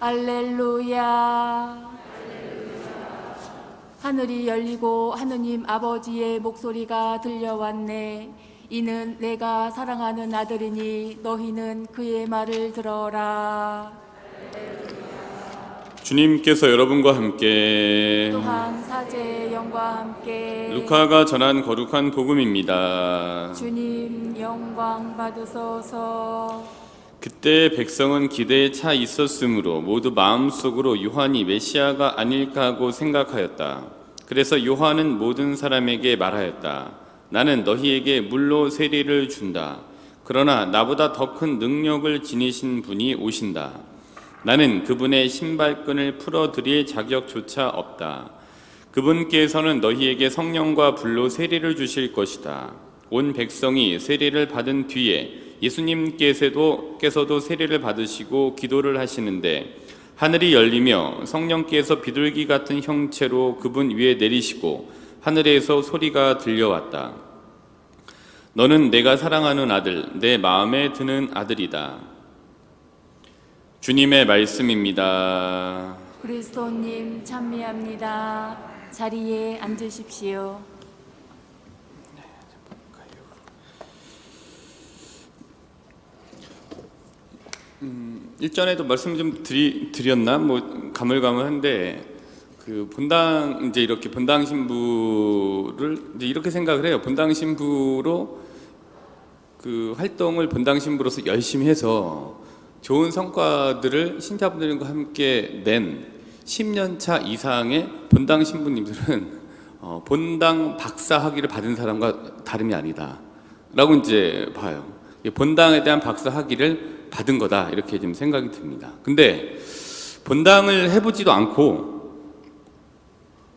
할렐루야. 하늘이 열리고 하느님 아버지의 목소리가 들려왔네. 이는 내가 사랑하는 아들이니 너희는 그의 말을 들어라. 주님께서 여러분과 함께 또한 사제의 영과 함께 루카가 전한 거룩한 복음입니다. 주님 영광 받으소서. 그때 백성은 기대에 차 있었으므로 모두 마음속으로 요한이 메시아가 아닐까 하고 생각하였다. 그래서 요한은 모든 사람에게 말하였다. 나는 너희에게 물로 세례를 준다. 그러나 나보다 더 큰 능력을 지니신 분이 오신다. 나는 그분의 신발끈을 풀어드릴 자격조차 없다. 그분께서는 너희에게 성령과 불로 세례를 주실 것이다. 온 백성이 세례를 받은 뒤에 예수님께서도 세례를 받으시고 기도를 하시는데 하늘이 열리며 성령께서 비둘기 같은 형체로 그분 위에 내리시고 하늘에서 소리가 들려왔다. 너는 내가 사랑하는 아들, 내 마음에 드는 아들이다. 주님의 말씀입니다. 그리스도님 찬미합니다. 자리에 앉으십시오. 일전에도 말씀 좀 드렸나? 뭐 가물가물한데 그 본당 이제 이렇게 본당 신부를 이제 이렇게 생각을 해요. 본당 신부로 그 활동을 본당 신부로서 열심히 해서 좋은 성과들을 신자분들과 함께 낸 10년 차 이상의 본당 신부님들은 본당 박사 학위를 받은 사람과 다름이 아니다라고 이제 봐요. 본당에 대한 박사 학위를 받은 거다 이렇게 좀 생각이 듭니다. 근데 본당을 해보지도 않고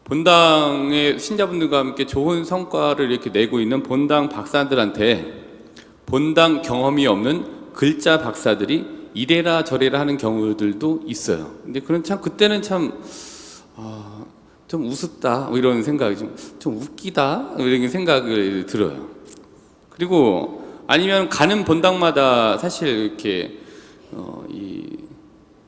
본당의 신자분들과 함께 좋은 성과를 이렇게 내고 있는 본당 박사들한테 본당 경험이 없는 글자 박사들이 이래라 저래라 하는 경우들도 있어요. 근데 그런 참 그때는 참 좀 우습다 뭐 이런 생각이 좀 웃기다 이런 생각을 들어요. 그리고 아니면 가는 본당마다 사실 이렇게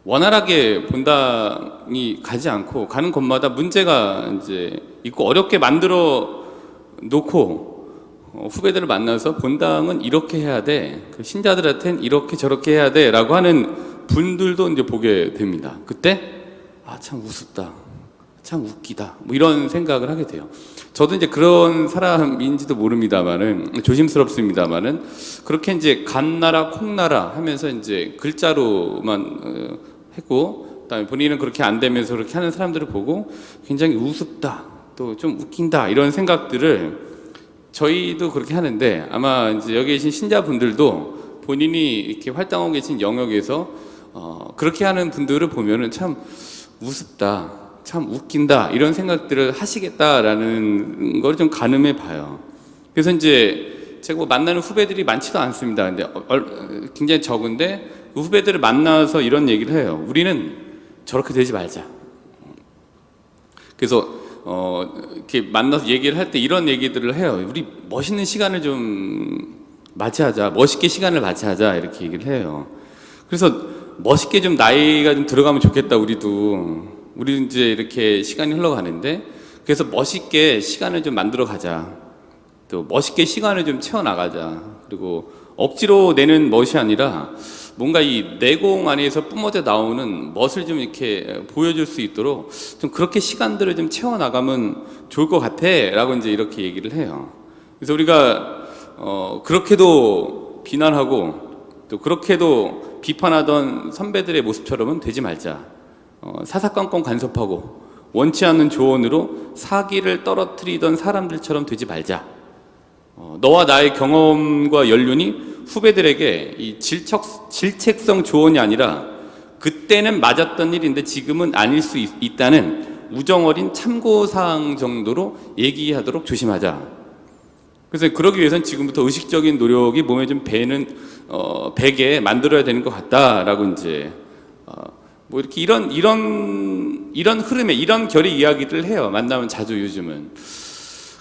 원활하게 본당이 가지 않고 가는 곳마다 문제가 이제 있고 어렵게 만들어 놓고 후배들을 만나서 본당은 이렇게 해야 돼, 그 신자들한테는 이렇게 저렇게 해야 돼라고 하는 분들도 이제 보게 됩니다. 그때 참 우습다, 참 웃기다 뭐 이런 생각을 하게 돼요. 저도 이제 그런 사람인지도 모릅니다만은 조심스럽습니다만은 그렇게 이제 갓나라 콩나라 하면서 이제 글자로만 했고 그다음에 본인은 그렇게 안 되면서 그렇게 하는 사람들을 보고 굉장히 우습다 또 좀 웃긴다 이런 생각들을 저희도 그렇게 하는데 아마 이제 여기 계신 신자분들도 본인이 이렇게 활동하고 계신 영역에서 그렇게 하는 분들을 보면은 참 우습다, 참 웃긴다 이런 생각들을 하시겠다라는 걸 좀 가늠해 봐요. 그래서 이제 제가 뭐 만나는 후배들이 많지도 않습니다. 근데 굉장히 적은데 그 후배들을 만나서 이런 얘기를 해요. 우리는 저렇게 되지 말자. 그래서 이렇게 만나서 얘기를 할 때 이런 얘기들을 해요. 우리 멋있는 시간을 좀 맞이하자, 멋있게 시간을 맞이하자 이렇게 얘기를 해요. 그래서 멋있게 좀 나이가 좀 들어가면 좋겠다. 우리도 이제 이렇게 시간이 흘러가는데 그래서 멋있게 시간을 좀 만들어 가자. 또 멋있게 시간을 좀 채워나가자. 그리고 억지로 내는 멋이 아니라 뭔가 이 내공 안에서 뿜어져 나오는 멋을 좀 이렇게 보여줄 수 있도록 좀 그렇게 시간들을 좀 채워나가면 좋을 것 같아 라고 이제 이렇게 얘기를 해요. 그래서 우리가 그렇게도 비난하고 또 그렇게도 비판하던 선배들의 모습처럼은 되지 말자. 사사건건 간섭하고 원치 않는 조언으로 사기를 떨어뜨리던 사람들처럼 되지 말자. 너와 나의 경험과 연륜이 후배들에게 이 질책성 조언이 아니라 그때는 맞았던 일인데 지금은 아닐 수 있다는 우정어린 참고사항 정도로 얘기하도록 조심하자. 그래서 그러기 위해서는 지금부터 의식적인 노력이 몸에 좀 배게 만들어야 되는 것 같다라고 이제 뭐 이렇게 이런 흐름에 이런 결의 이야기를 해요. 만나면 자주 요즘은.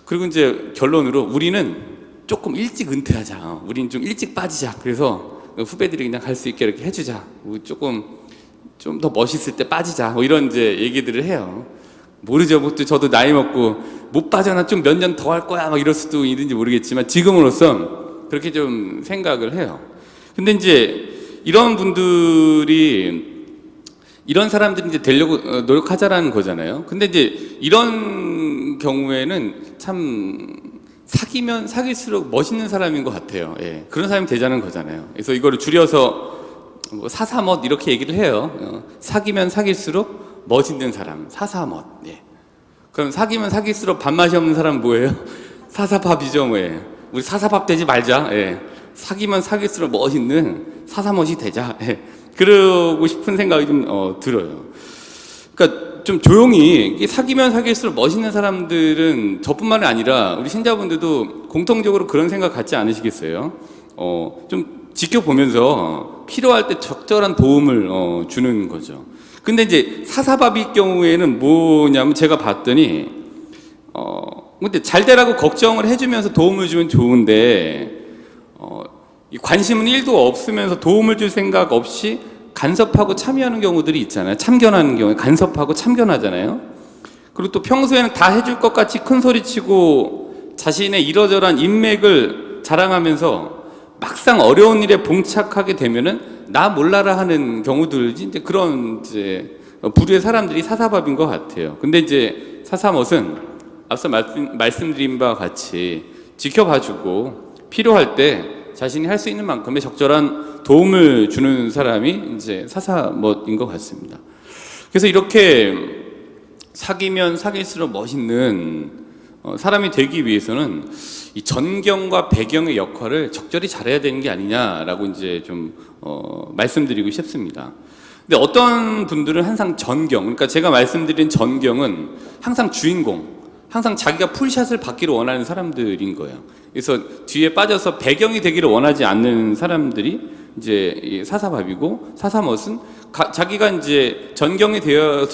그리고 이제 결론으로 우리는 조금 일찍 은퇴하자. 우리는 좀 일찍 빠지자. 그래서 후배들이 그냥 갈 수 있게 이렇게 해주자. 조금 좀 더 멋있을 때 빠지자 뭐 이런 이제 얘기들을 해요. 모르죠. 뭐 또 저도 나이 먹고 못 빠져나 좀 몇 년 더 할 거야 막 이럴 수도 있는지 모르겠지만 지금으로선 그렇게 좀 생각을 해요. 근데 이제 이런 분들이 이런 사람들이 이제 되려고 노력하자라는 거잖아요. 근데 이제 이런 경우에는 참 사귀면 사귈수록 멋있는 사람인 것 같아요. 예. 그런 사람이 되자는 거잖아요. 그래서 이거를 줄여서 뭐 사사멋 이렇게 얘기를 해요. 사귀면 사귈수록 멋있는 사람, 사사멋. 예. 그럼 사귀면 사귈수록 밥맛이 없는 사람은 뭐예요? 사사밥이죠, 뭐. 예. 우리 사사밥 되지 말자. 예. 사귀면 사귈수록 멋있는 사사멋이 되자. 예. 그러고 싶은 생각이 좀 들어요. 그러니까 좀 조용히 사귀면 사귈수록 멋있는 사람들은 저뿐만이 아니라 우리 신자분들도 공통적으로 그런 생각 갖지 않으시겠어요? 좀 지켜보면서 필요할 때 적절한 도움을 주는 거죠. 근데 이제 사사밥일 경우에는 뭐냐면 제가 봤더니 근데 잘 되라고 걱정을 해주면서 도움을 주면 좋은데 이 관심은 1도 없으면서 도움을 줄 생각 없이 간섭하고 참여하는 경우들이 있잖아요. 참견하는 경우에 간섭하고 참견하잖아요. 그리고 또 평소에는 다 해줄 것 같이 큰 소리치고 자신의 이러저러한 인맥을 자랑하면서 막상 어려운 일에 봉착하게 되면은 나 몰라라 하는 경우들 이제 그런 이제 부류의 사람들이 사사밥인 것 같아요. 근데 이제 사사못은 앞서 말씀드린 바와 같이 지켜봐주고 필요할 때 자신이 할 수 있는 만큼의 적절한 도움을 주는 사람이 이제 사사못인 것 같습니다. 그래서 이렇게 사귀면 사귈수록 멋있는 사람이 되기 위해서는 이 전경과 배경의 역할을 적절히 잘해야 되는 게 아니냐라고 이제 좀 말씀드리고 싶습니다. 근데 어떤 분들은 항상 전경, 그러니까 제가 말씀드린 전경은 항상 주인공, 항상 자기가 풀샷을 받기를 원하는 사람들인 거예요. 그래서 뒤에 빠져서 배경이 되기를 원하지 않는 사람들이 이제 사사밥이고, 사사못은 자기가 이제 전경이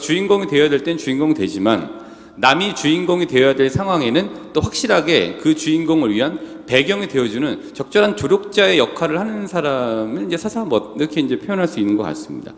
주인공이 되어야 될 땐 주인공이 되지만 남이 주인공이 되어야 될 상황에는 또 확실하게 그 주인공을 위한 배경이 되어주는 적절한 조력자의 역할을 하는 사람을 이제 사사못 이렇게 이제 표현할 수 있는 것 같습니다.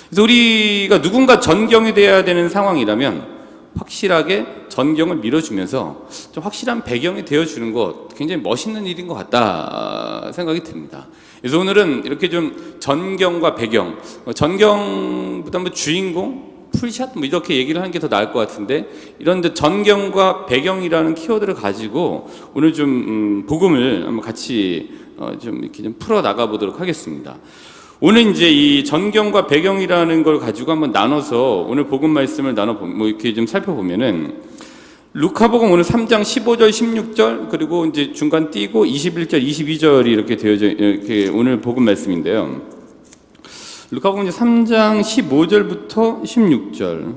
그래서 우리가 누군가 전경이 되어야 되는 상황이라면 확실하게 전경을 밀어주면서 좀 확실한 배경이 되어주는 것 굉장히 멋있는 일인 것 같다 생각이 듭니다. 그래서 오늘은 이렇게 좀 전경과 배경, 전경보다 뭐 주인공, 풀샷 뭐 이렇게 얘기를 하는 게 더 나을 것 같은데 이런 전경과 배경이라는 키워드를 가지고 오늘 좀 복음을 한번 같이 좀 이렇게 좀 풀어 나가 보도록 하겠습니다. 오늘 이제 이 전경과 배경이라는 걸 가지고 한번 나눠서 오늘 복음 말씀을 뭐 이렇게 좀 살펴보면은 루카복음 오늘 3장 15절 16절 그리고 이제 중간 띄고 21절 22절이 이렇게 되어져 이렇게 오늘 복음 말씀인데요. 루카복음 이제 3장 15절부터 16절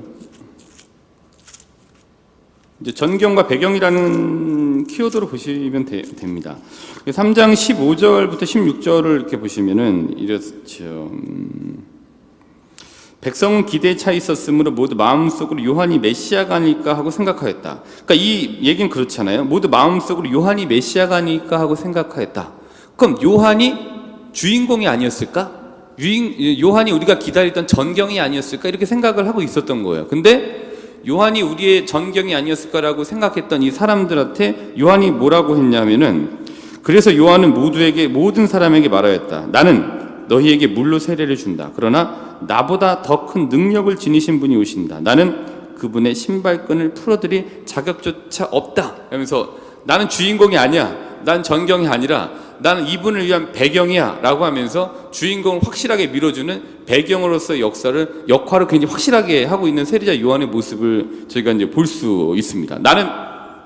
이제 전경과 배경이라는 키워드로 보시면 됩니다. 3장 15절부터 16절을 이렇게 보시면은 이렇죠. 백성은 기대에 차 있었으므로 모두 마음속으로 요한이 메시아가 아닐까 하고 생각하였다. 그러니까 이 얘기는 그렇잖아요. 모두 마음속으로 요한이 메시아가 아닐까 하고 생각하였다. 그럼 요한이 주인공이 아니었을까? 요한이 우리가 기다리던 전경이 아니었을까? 이렇게 생각을 하고 있었던 거예요. 근데 요한이 우리의 전경이 아니었을까라고 생각했던 이 사람들한테 요한이 뭐라고 했냐면은 그래서 요한은 모든 사람에게 말하였다. 나는 너희에게 물로 세례를 준다. 그러나 나보다 더 큰 능력을 지니신 분이 오신다. 나는 그분의 신발끈을 풀어드릴 자격조차 없다. 그러면서 나는 주인공이 아니야. 난 전경이 아니라 나는 이분을 위한 배경이야 라고 하면서 주인공을 확실하게 밀어주는 배경으로서의 역할을 굉장히 확실하게 하고 있는 세례자 요한의 모습을 저희가 이제 볼 수 있습니다. 나는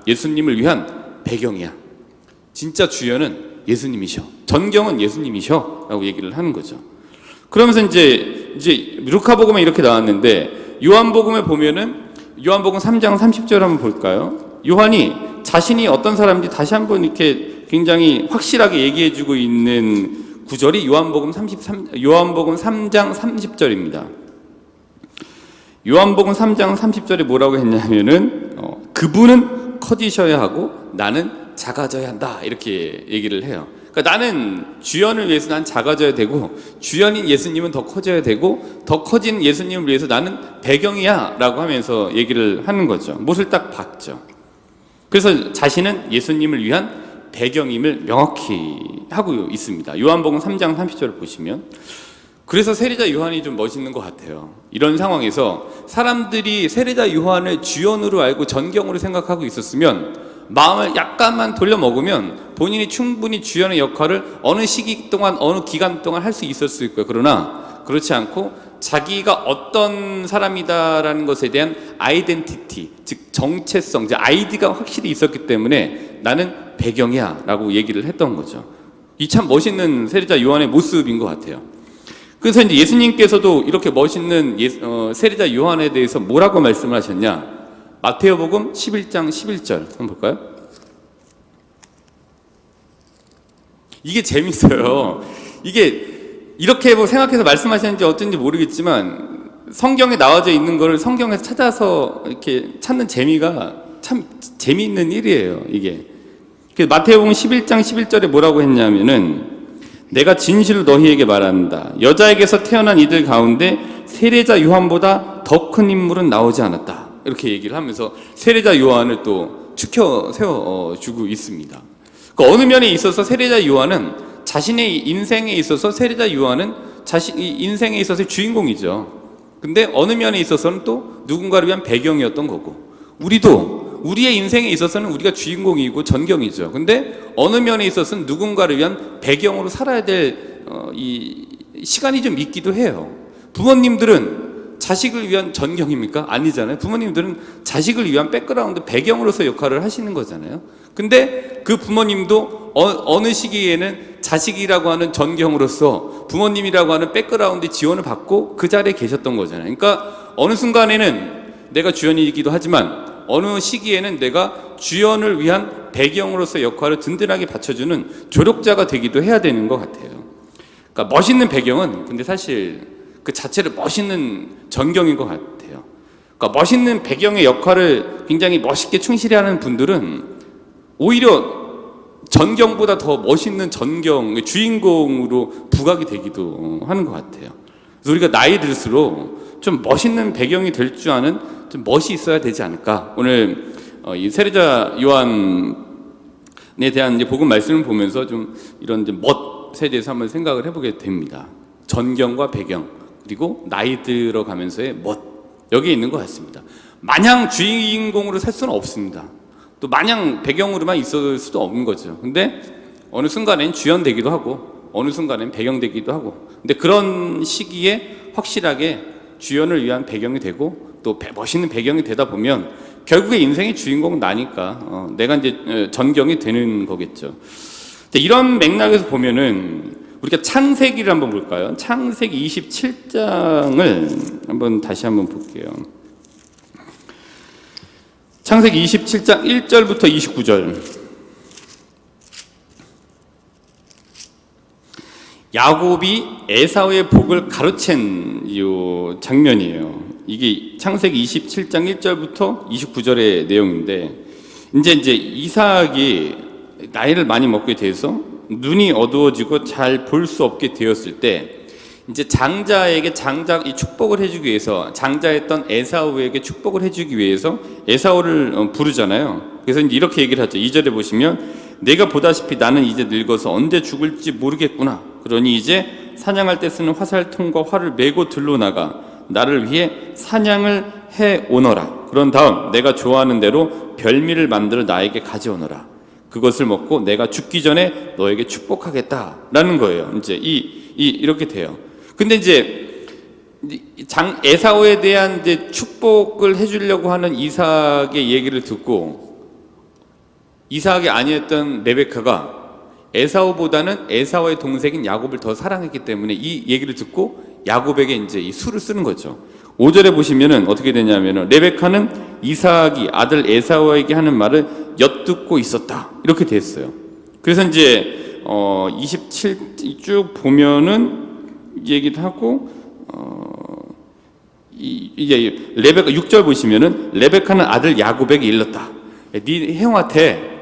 예수님을 위한 배경이야. 진짜 주연은 예수님이셔. 전경은 예수님이셔. 라고 얘기를 하는 거죠. 그러면서 이제 루카복음에 이렇게 나왔는데 요한복음에 보면은 요한복음 3장 30절 한번 볼까요? 요한이 자신이 어떤 사람인지 다시 한번 이렇게 굉장히 확실하게 얘기해주고 있는 구절이 요한복음 3장 30절입니다. 요한복음 3장 30절에 뭐라고 했냐면은 그분은 커지셔야 하고 나는 작아져야 한다 이렇게 얘기를 해요. 그러니까 나는 주연을 위해서 난 작아져야 되고 주연인 예수님은 더 커져야 되고 더 커진 예수님을 위해서 나는 배경이야 라고 하면서 얘기를 하는 거죠. 못을 딱 박죠. 그래서 자신은 예수님을 위한 배경임을 명확히 하고 있습니다. 요한복음 3장 30절을 보시면, 그래서 세례자 요한이 좀 멋있는 것 같아요. 이런 상황에서 사람들이 세례자 요한을 주연으로 알고 전경으로 생각하고 있었으면 마음을 약간만 돌려 먹으면 본인이 충분히 주연의 역할을 어느 시기 동안 어느 기간 동안 할 수 있었을 거예요. 그러나 그렇지 않고 자기가 어떤 사람이다라는 것에 대한 아이덴티티, 즉 정체성, 즉 아이디가 확실히 있었기 때문에 나는 배경이야 라고 얘기를 했던 거죠. 이 참 멋있는 세례자 요한의 모습인 것 같아요. 그래서 이제 예수님께서도 이렇게 멋있는 세례자 요한에 대해서 뭐라고 말씀을 하셨냐? 마태오복음 11장 11절 한번 볼까요? 이게 재밌어요. 이게 이렇게 뭐 생각해서 말씀하시는지 어쩐지 모르겠지만 성경에 나와져 있는 거를 성경에서 찾아서 이렇게 찾는 재미가 참 재미있는 일이에요. 이게 마태복음 11장 11절에 뭐라고 했냐면은, 내가 진실로 너희에게 말한다. 여자에게서 태어난 이들 가운데 세례자 요한보다 더 큰 인물은 나오지 않았다. 이렇게 얘기를 하면서 세례자 요한을 또 추켜 세워주고 있습니다. 그러니까 어느 면에 있어서 세례자 요한은 자신의 인생에 있어서 세례자 요한은 자신의 인생에 있어서의 주인공이죠. 근데 어느 면에 있어서는 또 누군가를 위한 배경이었던 거고, 우리도 우리의 인생에 있어서는 우리가 주인공이고 전경이죠. 근데 어느 면에 있어서는 누군가를 위한 배경으로 살아야 될 이 시간이 좀 있기도 해요. 부모님들은 자식을 위한 전경입니까? 아니잖아요. 부모님들은 자식을 위한 백그라운드, 배경으로서 역할을 하시는 거잖아요. 근데 그 부모님도 어느 시기에는 자식이라고 하는 전경으로서 부모님이라고 하는 백그라운드 지원을 받고 그 자리에 계셨던 거잖아요. 그러니까 어느 순간에는 내가 주연이기도 하지만 어느 시기에는 내가 주연을 위한 배경으로서 역할을 든든하게 받쳐주는 조력자가 되기도 해야 되는 것 같아요. 그러니까 멋있는 배경은 근데 사실 그 자체를 멋있는 전경인 것 같아요. 그러니까 멋있는 배경의 역할을 굉장히 멋있게 충실히 하는 분들은 오히려 전경보다 더 멋있는 전경, 주인공으로 부각이 되기도 하는 것 같아요. 그래서 우리가 나이 들수록 좀 멋있는 배경이 될 줄 아는 좀 멋이 있어야 되지 않을까. 오늘 이 세례자 요한에 대한 이제 복음 말씀을 보면서 좀 이런 이제 멋에 대해서 한번 생각을 해보게 됩니다. 전경과 배경, 그리고 나이 들어가면서의 멋, 여기에 있는 것 같습니다. 마냥 주인공으로 살 수는 없습니다. 또 마냥 배경으로만 있을 수도 없는 거죠. 근데 어느 순간엔 주연 되기도 하고 어느 순간엔 배경 되기도 하고, 근데 그런 시기에 확실하게 주연을 위한 배경이 되고 또 멋있는 배경이 되다 보면 결국에 인생의 주인공은 나니까 내가 이제 전경이 되는 거겠죠. 이런 맥락에서 보면은 우리가 창세기를 한번 볼까요? 창세기 27장을 한번 다시 한번 볼게요. 창세기 27장 1절부터 29절. 야곱이 에사우의 복을 가로챈 이 장면이에요. 이게 창세기 27장 1절부터 29절의 내용인데, 이제 이삭이 나이를 많이 먹게 돼서 눈이 어두워지고 잘 볼 수 없게 되었을 때, 이제 장자에게 이 축복을 해주기 위해서, 장자였던 에사우에게 축복을 해주기 위해서 에사우를 부르잖아요. 그래서 이제 이렇게 얘기를 하죠. 2절에 보시면, 내가 보다시피 나는 이제 늙어서 언제 죽을지 모르겠구나. 그러니 이제 사냥할 때 쓰는 화살통과 활을 메고 들로 나가 나를 위해 사냥을 해 오너라. 그런 다음 내가 좋아하는 대로 별미를 만들어 나에게 가져오너라. 그것을 먹고 내가 죽기 전에 너에게 축복하겠다라는 거예요. 이제 이렇게 돼요. 근데 이제 에사오에 대한 이제 축복을 해주려고 하는 이삭의 얘기를 듣고, 이삭이 아니었던 레베카가 에사오보다는 에사오의 동생인 야곱을 더 사랑했기 때문에 이 얘기를 듣고 야곱에게 이제 이 수를 쓰는 거죠. 5절에 보시면은 어떻게 되냐면은, 레베카는 이삭이 아들 에사오에게 하는 말을 엿듣고 있었다. 이렇게 됐어요. 그래서 이제 27 쭉 보면은 얘기도 하고, 이제 레베카 6절 보시면은, 레베카는 아들 야곱에게 일렀다. 네 형한테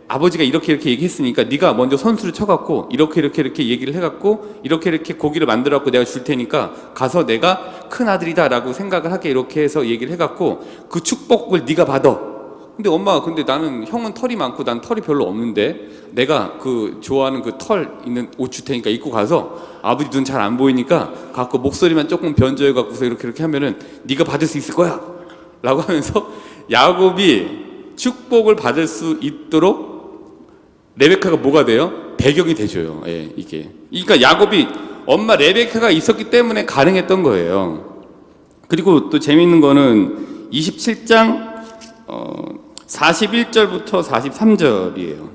아버지가 이렇게 얘기했으니까 네가 먼저 선수를 쳐갖고 이렇게 얘기를 해갖고 이렇게 고기를 만들어갖고 내가 줄 테니까 가서 내가 큰 아들이다라고 생각을 하게 이렇게 해서 얘기를 해갖고 그 축복을 네가 받아. 근데 엄마, 근데 나는 형은 털이 많고 난 털이 별로 없는데 내가 그 좋아하는 그 털 있는 옷 줄 테니까 입고 가서 아버지 눈 잘 안 보이니까 갖고 목소리만 조금 변조해갖고서 이렇게 하면은 네가 받을 수 있을 거야 라고 하면서 야곱이 축복을 받을 수 있도록 레베카가 뭐가 돼요? 배경이 돼줘요. 예, 이게. 그러니까 야곱이 엄마 레베카가 있었기 때문에 가능했던 거예요. 그리고 또 재미있는 거는 27장 41절부터 43절이에요.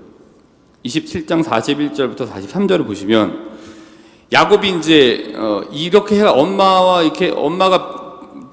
27장 41절부터 43절을 보시면 야곱이 이제 이렇게 해가 엄마가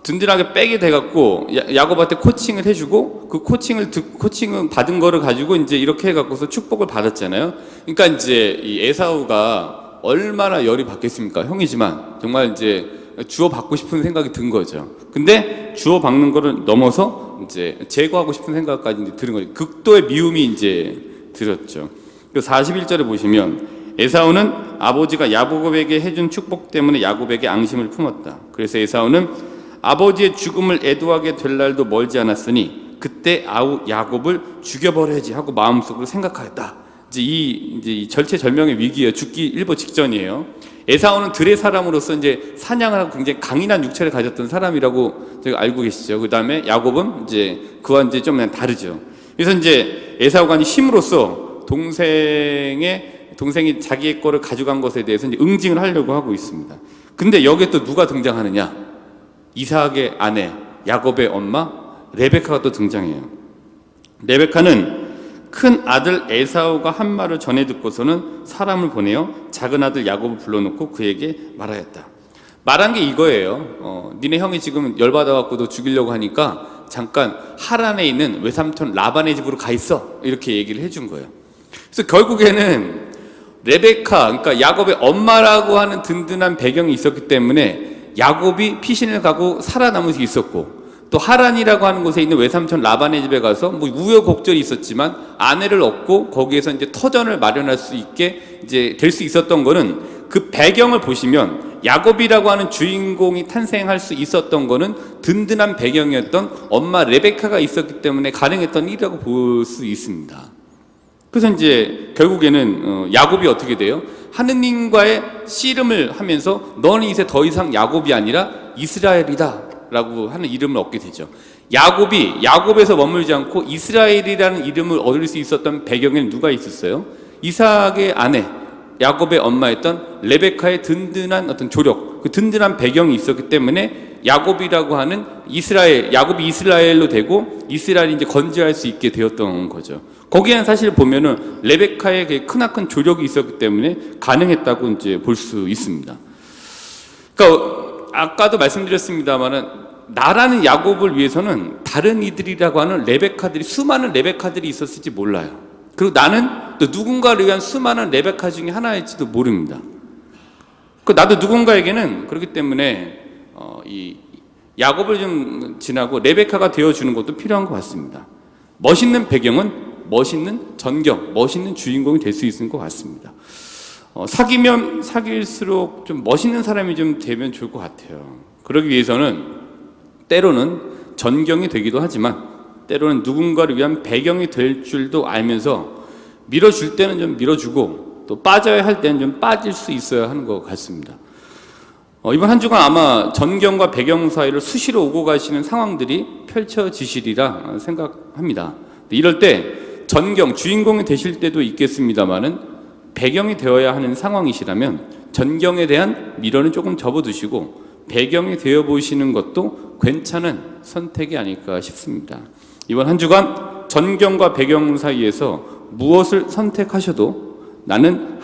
든든하게 빼게 돼갖고 야곱한테 코칭을 해주고 그 코칭을 받은 거를 가지고 이제 이렇게 해갖고서 축복을 받았잖아요. 그러니까 이제 이 에사우가 얼마나 열이 받겠습니까? 형이지만 정말 이제 주워 받고 싶은 생각이 든 거죠. 근데 주워 받는 거를 넘어서 이제 제거하고 싶은 생각까지 이제 들은 거죠. 극도의 미움이 이제 들었죠. 그 41절에 보시면 에사우는 아버지가 야곱에게 해준 축복 때문에 야곱에게 앙심을 품었다. 그래서 에사우는 아버지의 죽음을 애도하게 될 날도 멀지 않았으니 그때 야곱을 죽여버려야지 하고 마음속으로 생각하였다. 이제 이 절체절명의 위기예요. 죽기 일보 직전이에요. 에사우는 들의 사람으로서 이제 사냥을 하고 굉장히 강인한 육체를 가졌던 사람이라고 저희가 알고 계시죠. 그 다음에 야곱은 이제 그와 이제 좀 다르죠. 그래서 이제 에사우가 힘으로써 동생이 자기의 거를 가져간 것에 대해서 이제 응징을 하려고 하고 있습니다. 근데 여기에 또 누가 등장하느냐? 이삭의 아내, 야곱의 엄마 레베카가 또 등장해요. 레베카는 큰 아들 에사우가 한 말을 전해 듣고서는 사람을 보내어 작은 아들 야곱을 불러놓고 그에게 말하였다. 말한 게 이거예요. 니네 형이 지금 열받아갖고 너 죽이려고 하니까 잠깐 하란에 있는 외삼촌 라반의 집으로 가 있어. 이렇게 얘기를 해준 거예요. 그래서 결국에는 레베카, 그러니까 야곱의 엄마라고 하는 든든한 배경이 있었기 때문에 야곱이 피신을 가고 살아남을 수 있었고, 또 하란이라고 하는 곳에 있는 외삼촌 라반의 집에 가서 뭐 우여곡절이 있었지만 아내를 얻고 거기에서 이제 터전을 마련할 수 있게 이제 될 수 있었던 거는 그 배경을 보시면 야곱이라고 하는 주인공이 탄생할 수 있었던 거는 든든한 배경이었던 엄마 레베카가 있었기 때문에 가능했던 일이라고 볼 수 있습니다. 그래서 이제 결국에는 야곱이 어떻게 돼요? 하느님과의 씨름을 하면서 너는 이제 더 이상 야곱이 아니라 이스라엘이다 라고 하는 이름을 얻게 되죠. 야곱이 야곱에서 머물지 않고 이스라엘이라는 이름을 얻을 수 있었던 배경에는 누가 있었어요? 이삭의 아내 야곱의 엄마였던 레베카의 든든한 어떤 조력, 그 든든한 배경이 있었기 때문에 야곱이라고 하는 야곱이 이스라엘로 되고 이스라엘이 이제 건재할 수 있게 되었던 거죠. 거기에는 사실 보면은 레베카의 그 크나큰 조력이 있었기 때문에 가능했다고 이제 볼 수 있습니다. 그러니까 아까도 말씀드렸습니다만은 나라는 야곱을 위해서는 다른 이들이라고 하는 레베카들이, 수많은 레베카들이 있었을지 몰라요. 그리고 나는 또 누군가를 위한 수많은 레베카 중에 하나일지도 모릅니다. 나도 누군가에게는 그렇기 때문에 이 야곱을 좀 지나고 레베카가 되어주는 것도 필요한 것 같습니다. 멋있는 배경은 멋있는 전경, 멋있는 주인공이 될 수 있을 것 같습니다. 사귀면 사귈수록 좀 멋있는 사람이 좀 되면 좋을 것 같아요. 그러기 위해서는 때로는 전경이 되기도 하지만 때로는 누군가를 위한 배경이 될 줄도 알면서 밀어줄 때는 좀 밀어주고 또 빠져야 할 때는 좀 빠질 수 있어야 하는 것 같습니다. 이번 한 주간 아마 전경과 배경 사이를 수시로 오고 가시는 상황들이 펼쳐지시리라 생각합니다. 이럴 때 전경, 주인공이 되실 때도 있겠습니다만은 배경이 되어야 하는 상황이시라면 전경에 대한 미련은 조금 접어두시고 배경이 되어 보시는 것도 괜찮은 선택이 아닐까 싶습니다. 이번 한 주간 전경과 배경 사이에서 무엇을 선택하셔도 나라는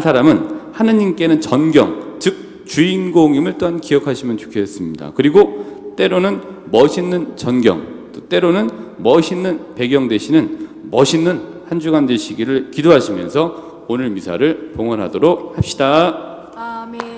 사람은 하느님께는 전경, 즉 주인공임을 또한 기억하시면 좋겠습니다. 그리고 때로는 멋있는 전경, 또 때로는 멋있는 배경 되시는 멋있는 한 주간 되시기를 기도하시면서 오늘 미사를 봉헌하도록 합시다. 아멘.